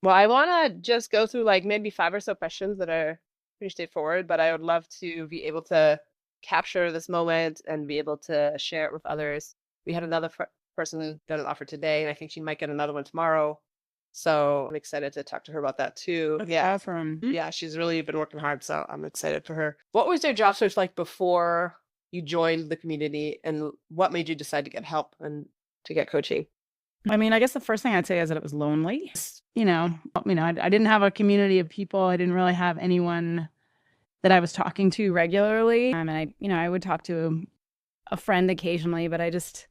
Well, I want to just go through like maybe five or so questions that are pretty straightforward, but I would love to be able to capture this moment and be able to share it with others. We had another person who got an offer today, and I think she might get another one tomorrow. So I'm excited to talk to her about that too. That's Yeah. awesome. Yeah, she's really been working hard, so I'm excited for her. What was your job search like before you joined the community, and what made you decide to get help and to get coaching? I mean, I guess the first thing I'd say is that it was lonely. I didn't have a community of people. I didn't really have anyone that I was talking to regularly. And I would talk to a friend occasionally, but I just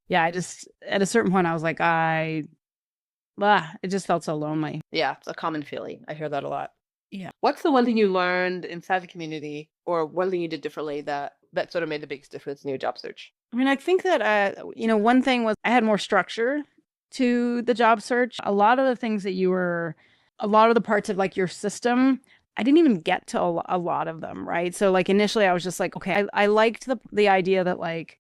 at a certain point I was like, it just felt so lonely. Yeah, it's a common feeling. I hear that a lot. Yeah. What's the one thing you learned inside the community, or one thing you did differently that sort of made the biggest difference in your job search? I mean, I think that one thing was I had more structure to the job search. A lot of the parts of like your system, I didn't even get to a lot of them, right? So like initially I was just like, okay, I liked the idea that like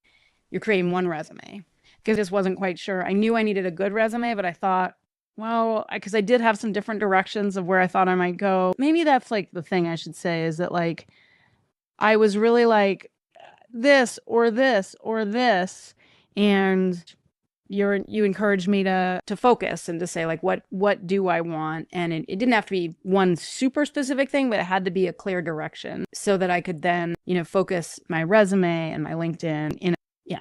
you're creating one resume because I just wasn't quite sure. I knew I needed a good resume, but I thought, well, because I did have some different directions of where I thought I might go. Maybe that's like the thing I should say is that like I was really like this or this or this, and you encouraged me to focus and to say like what do I want, and it didn't have to be one super specific thing, but it had to be a clear direction so that I could then focus my resume and my LinkedIn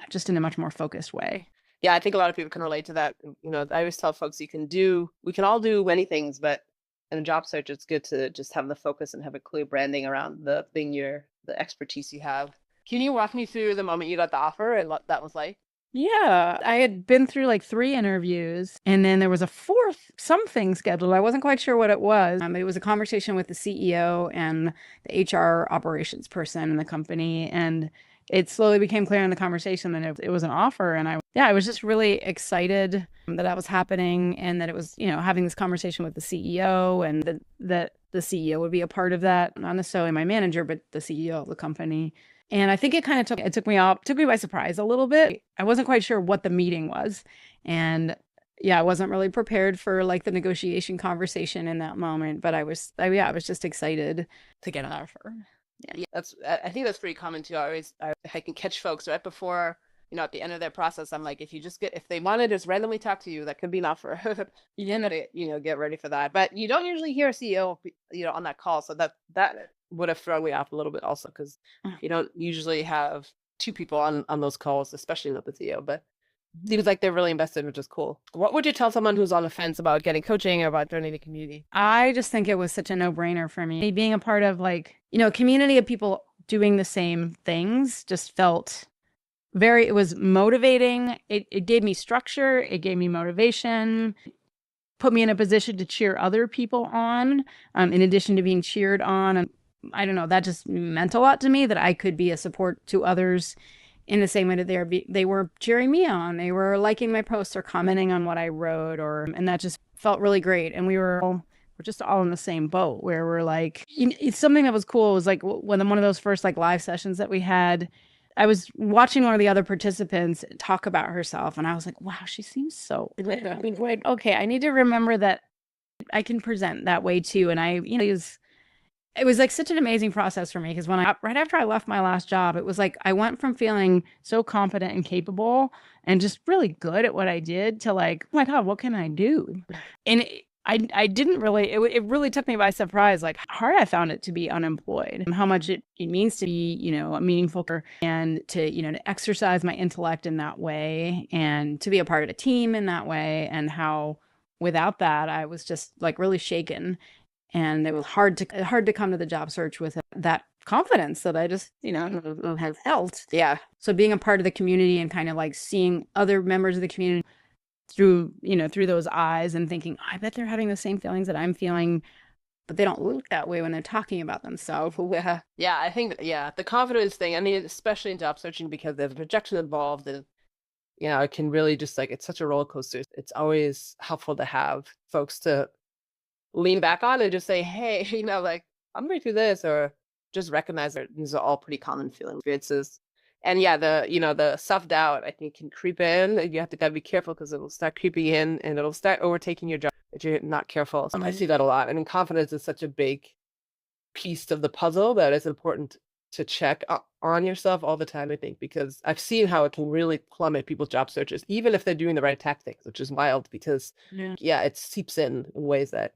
just in a much more focused way. Yeah, I think a lot of people can relate to that. I always tell folks we can all do many things, but in a job search, it's good to just have the focus and have a clear branding around the expertise you have. Can you walk me through the moment you got the offer and what that was like? Yeah, I had been through like three interviews, and then there was a fourth something scheduled. I wasn't quite sure what it was. It was a conversation with the CEO and the HR operations person in the company, and it slowly became clear in the conversation that it was an offer. And I was just really excited that that was happening, and that it was, having this conversation with the CEO, and that the CEO would be a part of that, not necessarily my manager, but the CEO of the company. And I think it kind of took me by surprise a little bit. I wasn't quite sure what the meeting was. And yeah, I wasn't really prepared for like the negotiation conversation in that moment, but I was just excited to get an offer. Yeah, I think that's pretty common too. I can catch folks right before, at the end of their process. I'm like, if they want to just randomly talk to you, that could be an offer. You know, get ready for that. But you don't usually hear a CEO, on that call. So that would have thrown me off a little bit also, because you don't usually have two people on those calls, especially not the CEO. But seems like they're really invested, which is cool. What would you tell someone who's on the fence about getting coaching or about joining the community? I just think it was such a no-brainer for me. Being a part of like, a community of people doing the same things just felt it was motivating. It gave me structure. It gave me motivation, put me in a position to cheer other people on, in addition to being cheered on. And I don't know, that just meant a lot to me that I could be a support to others in the same way that they were cheering me on. They were liking my posts or commenting on what I wrote, and that just felt really great. And we're just all in the same boat where we're like, it's something that was cool. It was like when one of those first like live sessions that we had, I was watching one of the other participants talk about herself, and I was like, wow, she seems so okay. I need to remember that I can present that way too. And it was like such an amazing process for me, because right after I left my last job, it was like I went from feeling so confident and capable and just really good at what I did to like, oh my God, what can I do? And I didn't really, it really took me by surprise, like how hard I found it to be unemployed, and how much it means to be, a meaningful and to, to exercise my intellect in that way and to be a part of a team in that way. And how without that, I was just like really shaken. And it was hard to come to the job search with that confidence that I just, have felt. Yeah. So being a part of the community and kind of like seeing other members of the community through those eyes and thinking, oh, I bet they're having the same feelings that I'm feeling, but they don't look that way when they're talking about themselves. Yeah, I think the confidence thing, I mean, especially in job searching, because there's projection involved, and it can really just like, it's such a roller coaster. It's always helpful to have folks to lean back on and just say, hey, like, I'm going through this, or just recognize that these are all pretty common feeling experiences. And yeah, the self-doubt, I think, can creep in. You have to gotta be careful, because it'll start creeping in and it'll start overtaking your job. if you're not careful. I see that a lot. I mean, confidence is such a big piece of the puzzle that it's important to check on yourself all the time, I think, because I've seen how it can really plummet people's job searches, even if they're doing the right tactics, which is wild because, yeah, it seeps in ways that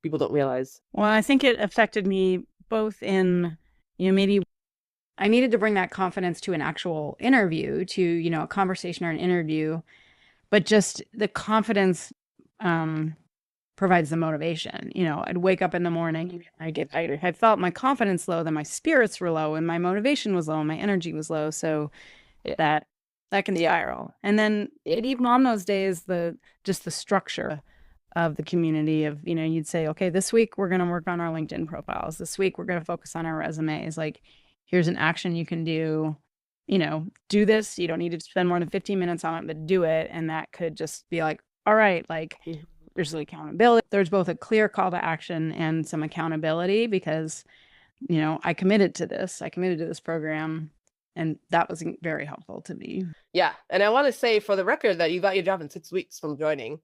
people don't realize. Well, I think it affected me both in, maybe I needed to bring that confidence to an actual interview, to, a conversation or an interview, but just the confidence provides the motivation. I'd wake up in the morning, I felt my confidence low, then my spirits were low, and my motivation was low, and my energy was low. So that can spiral. And then even on those days, the structure of the community of, you'd say, okay, this week we're going to work on our LinkedIn profiles. This week we're going to focus on our resumes. Like, here's an action you can do. Do this. You don't need to spend more than 15 minutes on it, but do it. And that could just be like, all right, like, there's accountability. There's both a clear call to action and some accountability because, I committed to this. I committed to this program. And that was very helpful to me. Yeah. And I want to say for the record that you got your job in 6 weeks from joining.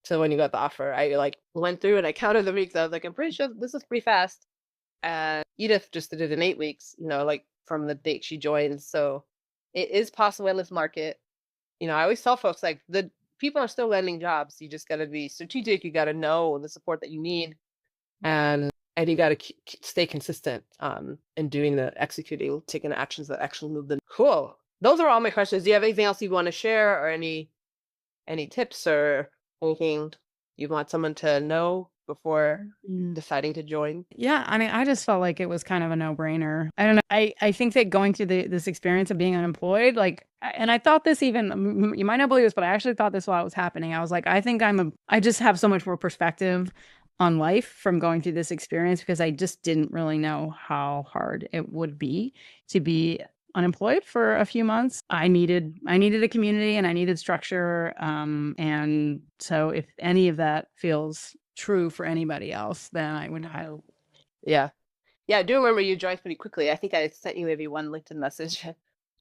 So when you got the offer, I went through and I counted the weeks. I was like, I'm pretty sure this is pretty fast. And Edith just did it in 8 weeks, from the date she joined. So it is possible in this market. I always tell folks, like, the people are still landing jobs. You just got to be strategic. You got to know the support that you need. And you got to stay consistent in doing executing, taking the actions that actually move them. Cool. Those are all my questions. Do you have anything else you want to share, or any tips or anything you want someone to know before deciding to join? Yeah, I mean, I just felt like it was kind of a no-brainer. I don't know. I think that going through this experience of being unemployed, and I thought this, even, you might not believe this, but I actually thought this while it was happening. I was like, I think I just have so much more perspective on life from going through this experience, because I just didn't really know how hard it would be to be unemployed for a few months. I needed a community and I needed structure. And so if any of that feels true for anybody else, then I would highly. Yeah. I do remember you joined pretty quickly. I think I sent you maybe one LinkedIn message.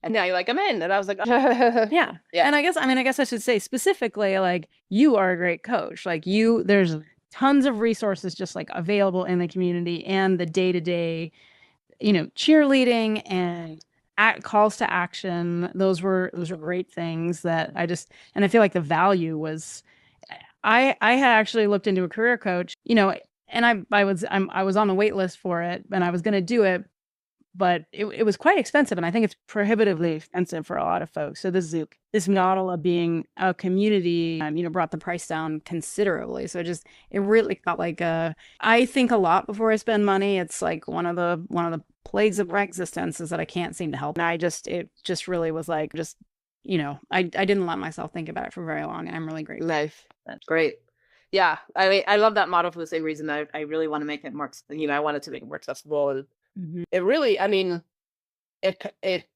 And now you're like, I'm in. And I was like, yeah. And I guess I should say specifically, like, you are a great coach. Like, there's tons of resources just like available in the community, and the day-to-day, cheerleading and calls to action. Those were great things that and I feel like the value was, I had actually looked into a career coach, and I was on the wait list for it, and I was going to do it, but it was quite expensive, and I think it's prohibitively expensive for a lot of folks. So this model of being a community, brought the price down considerably. So it really felt like I think a lot before I spend money. It's like one of the plagues of my existence is that I can't seem to help. And it just really was like, I didn't let myself think about it for very long, and I'm really grateful. Nice. That's great. Yeah, I love that model for the same reason. I really want to make it more, I wanted to make it more accessible. And it really, I mean, it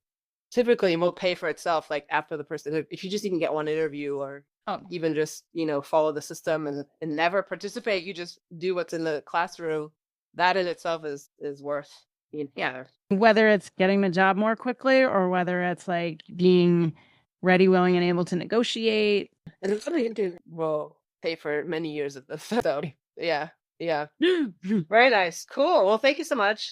typically will pay for itself, like, after the person, if you just even get one interview, or even just, follow the system and never participate, you just do what's in the classroom. That in itself is worth, yeah. Whether it's getting the job more quickly, or whether it's like being ready, willing, and able to negotiate. And it's something will pay for many years of this. So yeah. Very nice. Cool. Well, thank you so much.